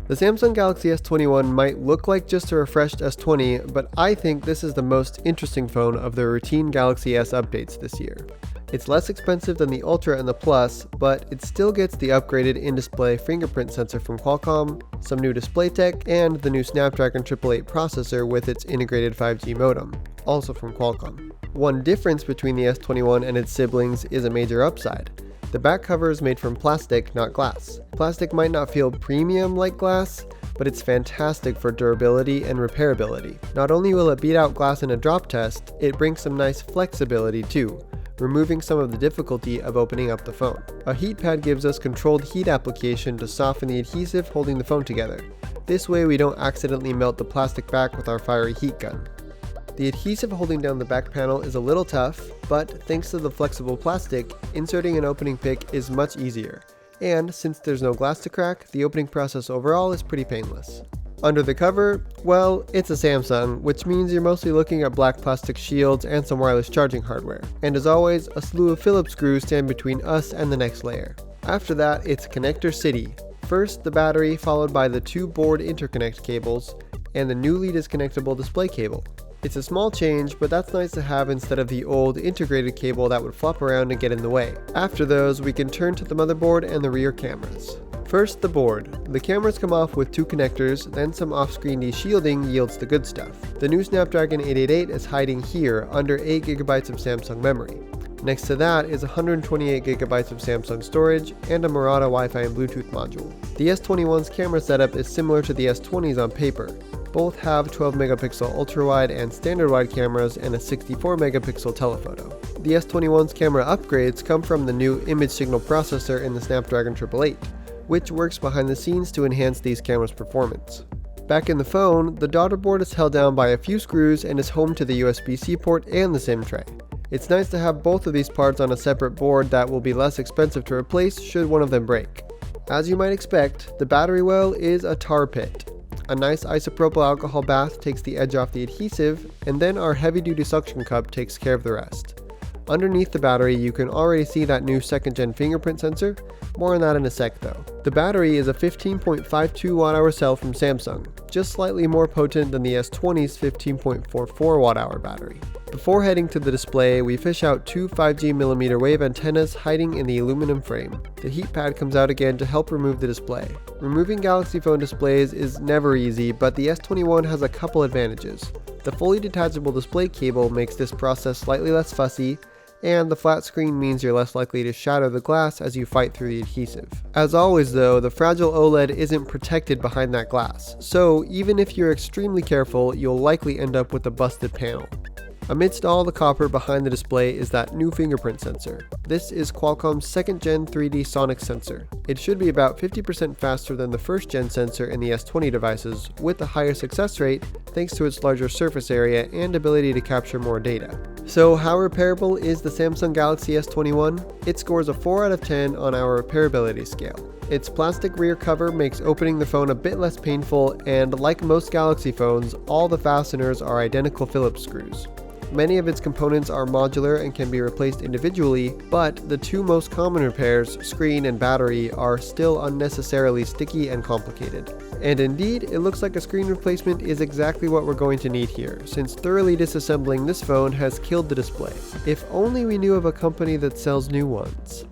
The Samsung Galaxy S21 might look like just a refreshed S20, but I think this is the most interesting phone of the routine Galaxy S updates this year. It's less expensive than the Ultra and the Plus, but it still gets the upgraded in-display fingerprint sensor from Qualcomm, some new display tech, and the new Snapdragon 888 processor with its integrated 5G modem, also from Qualcomm. One difference between the S21 and its siblings is a major upside. The back cover is made from plastic, not glass. Plastic might not feel premium like glass, but it's fantastic for durability and repairability. Not only will it beat out glass in a drop test, it brings some nice flexibility too, removing some of the difficulty of opening up the phone. A heat pad gives us controlled heat application to soften the adhesive holding the phone together. This way we don't accidentally melt the plastic back with our fiery heat gun. The adhesive holding down the back panel is a little tough, but thanks to the flexible plastic, inserting an opening pick is much easier. And since there's no glass to crack, the opening process overall is pretty painless. Under the cover, well, it's a Samsung, which means you're mostly looking at black plastic shields and some wireless charging hardware. And as always, a slew of Phillips screws stand between us and the next layer. After that, it's connector city. First, the battery, followed by the two board interconnect cables, and the newly disconnectable display cable. It's a small change, but that's nice to have instead of the old integrated cable that would flop around and get in the way. After those, we can turn to the motherboard and the rear cameras. First, the board. The cameras come off with two connectors, then some off-screen de-shielding yields the good stuff. The new Snapdragon 888 is hiding here, under 8GB of Samsung memory. Next to that is 128GB of Samsung storage, and a Murata Wi-Fi and Bluetooth module. The S21's camera setup is similar to the S20's on paper. Both have 12MP ultra-wide and standard-wide cameras and a 64MP telephoto. The S21's camera upgrades come from the new image signal processor in the Snapdragon 888, which works behind the scenes to enhance these cameras' performance. Back in the phone, the Daughterboard is held down by a few screws and is home to the USB-C port and the SIM tray. It's nice to have both of these parts on a separate board that will be less expensive to replace should one of them break. As you might expect, the battery well is a tar pit. A nice isopropyl alcohol bath takes the edge off the adhesive, and then our heavy-duty suction cup takes care of the rest. Underneath the battery, you can already see that new 2nd-gen fingerprint sensor. More on that in a sec though. The battery is a 15.52 Wh cell from Samsung, just slightly more potent than the S20's 15.44 Wh battery. Before heading to the display, we fish out two 5G millimeter wave antennas hiding in the aluminum frame. The heat pad comes out again to help remove the display. Removing Galaxy phone displays is never easy, but the S21 has a couple advantages. The fully detachable display cable makes this process slightly less fussy, and the flat screen means you're less likely to shatter the glass as you fight through the adhesive. As always though, the fragile OLED isn't protected behind that glass, so even if you're extremely careful, you'll likely end up with a busted panel. Amidst all the copper behind the display is that new fingerprint sensor. This is Qualcomm's 2nd-gen 3D sonic sensor. It should be about 50% faster than the 1st-gen sensor in the S20 devices, with a higher success rate thanks to its larger surface area and ability to capture more data. So how repairable is the Samsung Galaxy S21? It scores a 4 out of 10 on our repairability scale. Its plastic rear cover makes opening the phone a bit less painful, and like most Galaxy phones, all the fasteners are identical Phillips screws. Many of its components are modular and can be replaced individually, but the two most common repairs, screen and battery, are still unnecessarily sticky and complicated. And indeed, it looks like a screen replacement is exactly what we're going to need here, since thoroughly disassembling this phone has killed the display. If only we knew of a company that sells new ones.